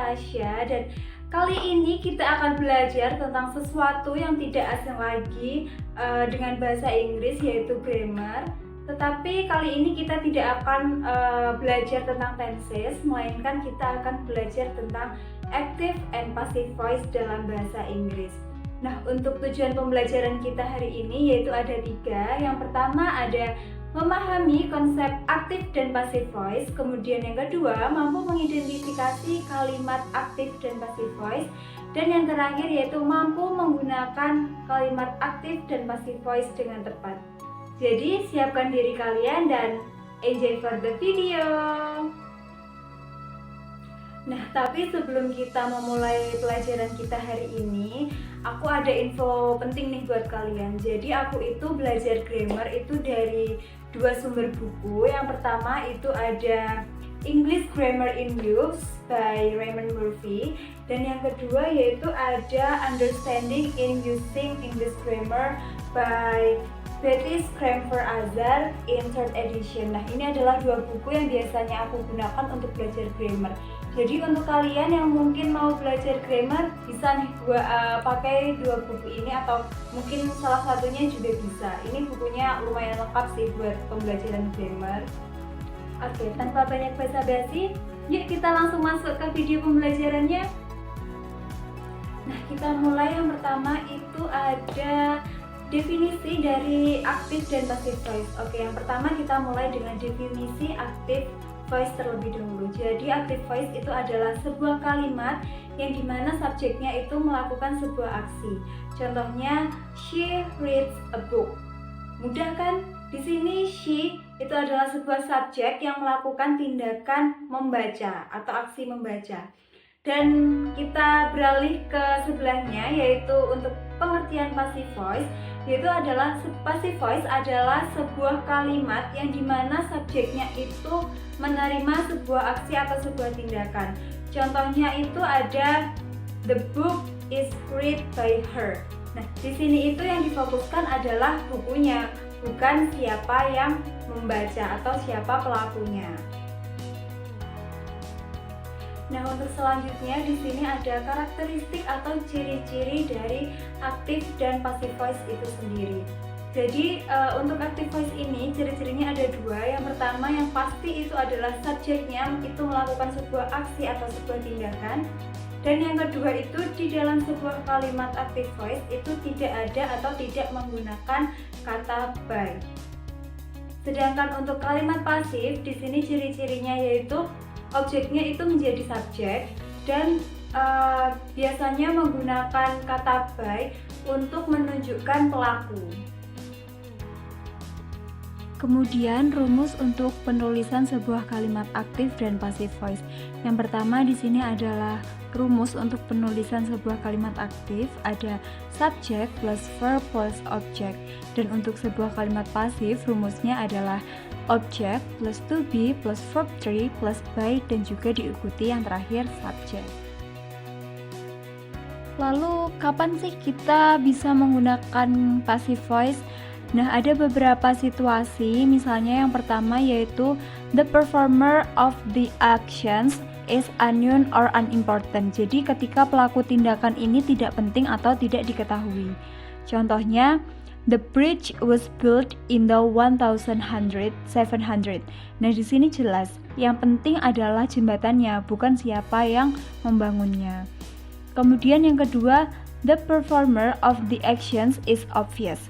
Tasya, dan kali ini kita akan belajar tentang sesuatu yang tidak asing lagi dengan bahasa Inggris, yaitu grammar. Tetapi kali ini kita tidak akan belajar tentang tenses, melainkan kita akan belajar tentang active and passive voice dalam bahasa Inggris. Nah, untuk tujuan pembelajaran kita hari ini yaitu ada 3. Yang pertama ada memahami konsep aktif dan passive voice. Kemudian yang kedua, mampu mengidentifikasi kalimat aktif dan passive voice. Dan yang terakhir yaitu mampu menggunakan kalimat aktif dan passive voice dengan tepat. Jadi siapkan diri kalian dan enjoy for the video. Nah, tapi sebelum kita memulai pelajaran kita hari ini, aku ada info penting nih buat kalian. Jadi aku itu belajar grammar itu dari 2 sumber buku. Yang pertama itu ada English Grammar in Use by Raymond Murphy, dan yang kedua yaitu ada Understanding in Using English Grammar by Betty Scramper-Azar in 3rd edition. Nah, ini adalah 2 buku yang biasanya aku gunakan untuk belajar grammar. Jadi untuk kalian yang mungkin mau belajar grammar, bisa nih pakai 2 buku ini, atau mungkin salah satunya juga bisa. Ini bukunya lumayan lengkap sih buat pembelajaran grammar. Oke, tanpa banyak basa-basi, yuk kita langsung masuk ke video pembelajarannya. Nah, kita mulai. Yang pertama itu ada definisi dari active dan passive voice. Oke, yang pertama kita mulai dengan definisi active voice terlebih dahulu. Jadi active voice itu adalah sebuah kalimat yang dimana subjeknya itu melakukan sebuah aksi. Contohnya, she reads a book. Mudah kan? Di sini she itu adalah sebuah subjek yang melakukan tindakan membaca atau aksi membaca. Dan kita beralih ke sebelahnya, yaitu untuk pengertian passive voice, yaitu adalah passive voice adalah sebuah kalimat yang dimana subjeknya itu menerima sebuah aksi atau sebuah tindakan. Contohnya itu ada the book is read by her. Nah, di sini itu yang difokuskan adalah bukunya, bukan siapa yang membaca atau siapa pelakunya. Nah, untuk selanjutnya di sini ada karakteristik atau ciri-ciri dari active dan passive voice itu sendiri. Jadi untuk active voice ini ciri-cirinya ada 2. Yang pertama yang pasti itu adalah subjeknya itu melakukan sebuah aksi atau sebuah tindakan. Dan yang kedua itu di dalam sebuah kalimat active voice itu tidak ada atau tidak menggunakan kata by. Sedangkan untuk kalimat pasif di sini ciri-cirinya yaitu objeknya itu menjadi subjek dan biasanya menggunakan kata by untuk menunjukkan pelaku. Kemudian rumus untuk penulisan sebuah kalimat aktif dan passive voice. Yang pertama di sini adalah rumus untuk penulisan sebuah kalimat aktif, ada subject plus verb plus object. Dan untuk sebuah kalimat pasif rumusnya adalah object plus to be plus verb 3 plus by, dan juga diikuti yang terakhir subject. Lalu kapan sih kita bisa menggunakan passive voice? Nah, ada beberapa situasi. Misalnya yang pertama yaitu the performer of the actions is unknown or unimportant. Jadi ketika pelaku tindakan ini tidak penting atau tidak diketahui. Contohnya, the bridge was built in the 1700. Nah, di sini jelas yang penting adalah jembatannya, bukan siapa yang membangunnya. Kemudian yang kedua, the performer of the actions is obvious.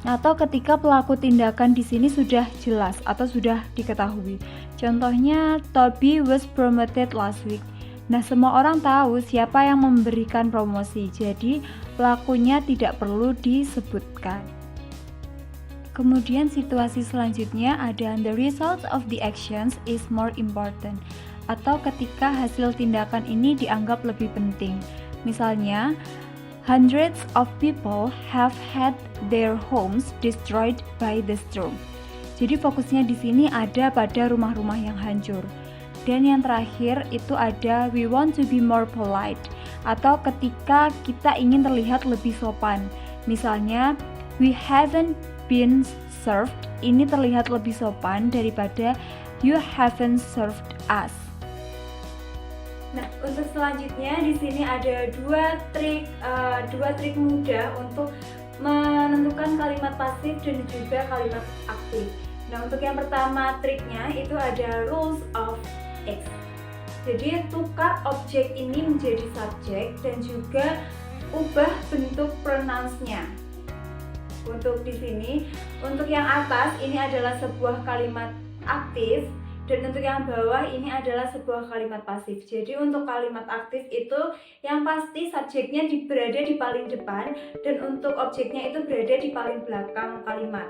Atau ketika pelaku tindakan di sini sudah jelas atau sudah diketahui. Contohnya, Toby was promoted last week. Nah, semua orang tahu siapa yang memberikan promosi, jadi pelakunya tidak perlu disebutkan. Kemudian situasi selanjutnya ada the result of the actions is more important, atau ketika hasil tindakan ini dianggap lebih penting. Misalnya, hundreds of people have had their homes destroyed by the storm. Jadi fokusnya di sini ada pada rumah-rumah yang hancur. Dan yang terakhir itu ada we want to be more polite, atau ketika kita ingin terlihat lebih sopan. Misalnya, we haven't been served, ini terlihat lebih sopan daripada you haven't served us. Nah, untuk selanjutnya di sini ada dua trik mudah untuk menentukan kalimat pasif dan juga kalimat aktif. Nah, untuk yang pertama triknya itu ada rules of X. Jadi tukar objek ini menjadi subjek dan juga ubah bentuk pronounce-nya. Untuk di sini, untuk yang atas ini adalah sebuah kalimat aktif dan untuk yang bawah ini adalah sebuah kalimat pasif. Jadi untuk kalimat aktif itu yang pasti subjeknya berada di paling depan dan untuk objeknya itu berada di paling belakang kalimat.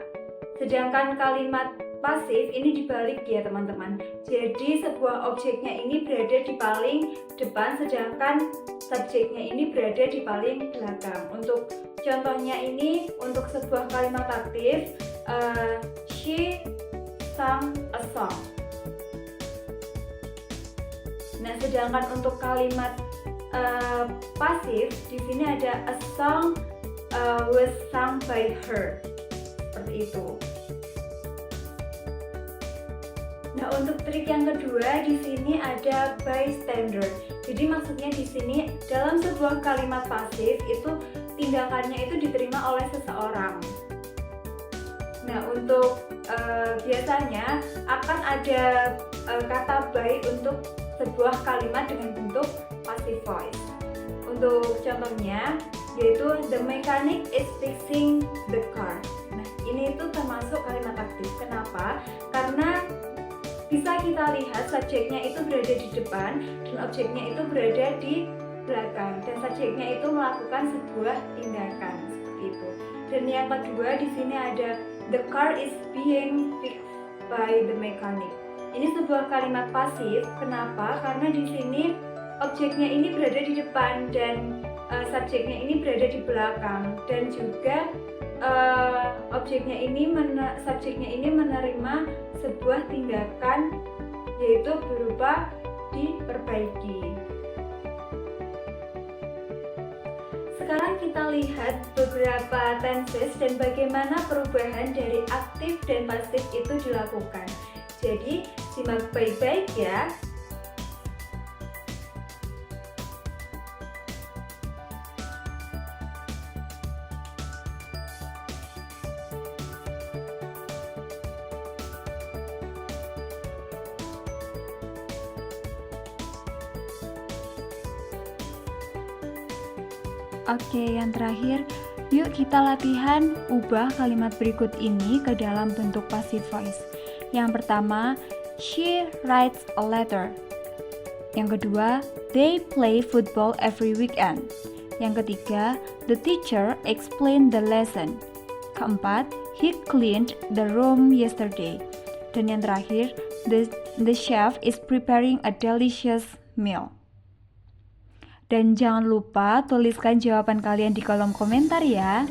Sedangkan kalimat pasif ini dibalik ya teman-teman. Jadi sebuah objeknya ini berada di paling depan sedangkan subjeknya ini berada di paling belakang. Untuk contohnya ini untuk sebuah kalimat aktif, she sang a song. Nah, sedangkan untuk kalimat pasif di sini ada a song was sung by her. Seperti itu. Nah, untuk trik yang kedua di sini ada bystander. Jadi maksudnya di sini dalam sebuah kalimat pasif itu tindakannya itu diterima oleh seseorang. Nah, untuk biasanya akan ada kata by untuk sebuah kalimat dengan bentuk passive voice. Untuk contohnya yaitu the mechanic is fixing the car. Nah, ini itu termasuk kalimat aktif. Kenapa? Karena bisa kita lihat subjeknya itu berada di depan dan objeknya itu berada di belakang dan subjeknya itu melakukan sebuah tindakan seperti itu. Dan yang kedua di sini ada the car is being fixed by the mechanic. Ini sebuah kalimat pasif. Kenapa? Karena di sini objeknya ini berada di depan dan subjeknya ini berada di belakang dan juga subjeknya ini menerima sebuah tindakan yaitu berupa diperbaiki. Sekarang kita lihat beberapa tenses dan bagaimana perubahan dari aktif dan pasif itu dilakukan. Jadi simak baik-baik ya. Oke, yang terakhir, yuk kita latihan ubah kalimat berikut ini ke dalam bentuk passive voice. Yang pertama, she writes a letter. Yang kedua, they play football every weekend. Yang ketiga, the teacher explained the lesson. Keempat, he cleaned the room yesterday. Dan yang terakhir, the chef is preparing a delicious meal. Dan jangan lupa tuliskan jawaban kalian di kolom komentar ya.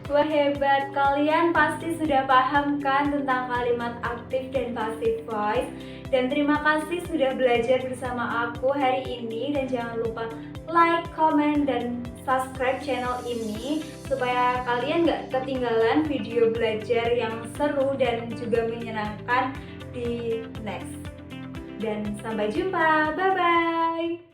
Wah, hebat, kalian pasti sudah paham kan tentang kalimat aktif dan passive voice. Dan terima kasih sudah belajar bersama aku hari ini. Dan jangan lupa like, comment, dan subscribe channel ini supaya kalian gak ketinggalan video belajar yang seru dan juga menyenangkan di next. Dan sampai jumpa, bye-bye.